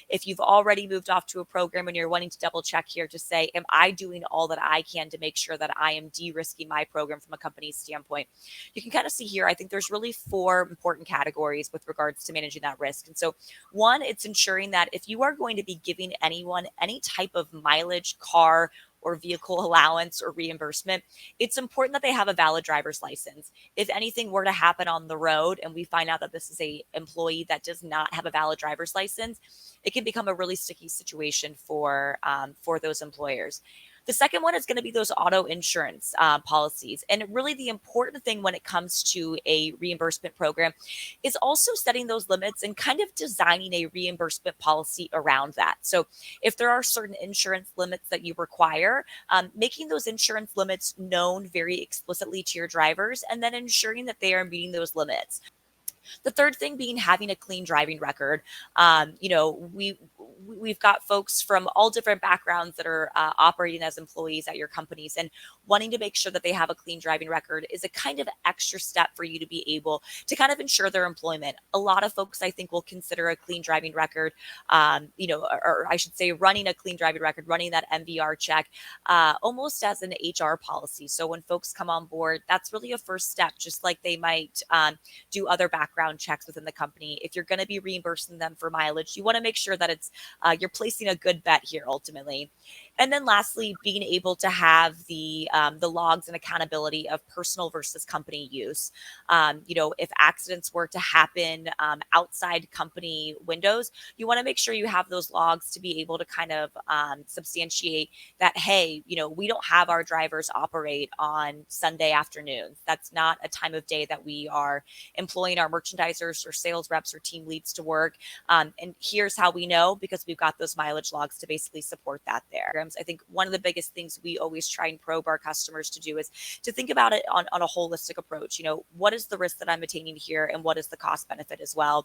If you've already moved off to a program and you're wanting to double check here to say, am I doing all that I can to make sure that I am de-risking my program from a company's standpoint? You can kind of see here, I think there's really four important categories with regards to managing that risk. And so one, it's ensuring that if you are going to be giving anyone any type of mileage, car, or vehicle allowance or reimbursement, it's important that they have a valid driver's license. If anything were to happen on the road and we find out that this is a employee that does not have a valid driver's license, it can become a really sticky situation for those employers. The second one is going to be those auto insurance policies. And really, the important thing when it comes to a reimbursement program is also setting those limits and kind of designing a reimbursement policy around that. So, if there are certain insurance limits that you require, making those insurance limits known very explicitly to your drivers and then ensuring that they are meeting those limits. The third thing being having a clean driving record. We've got folks from all different backgrounds that are operating as employees at your companies, and wanting to make sure that they have a clean driving record is a kind of extra step for you to be able to kind of ensure their employment. A lot of folks, I think, will consider a clean driving record, or I should say, running a clean driving record, running that MVR check, almost as an HR policy. So when folks come on board, that's really a first step, just like they might do other background checks within the company. If you're going to be reimbursing them for mileage, you want to make sure that it's you're placing a good bet here ultimately. And then lastly, being able to have the logs and accountability of personal versus company use. If accidents were to happen outside company windows, you want to make sure you have those logs to be able to kind of substantiate that, hey, we don't have our drivers operate on Sunday afternoons. That's not a time of day that we are employing our merchandisers or sales reps or team leads to work. And here's how we know, because we've got those mileage logs to basically support that there. I think one of the biggest things we always try and probe our customers to do is to think about it on a holistic approach. What is the risk that I'm attaining here, and what is the cost benefit as well?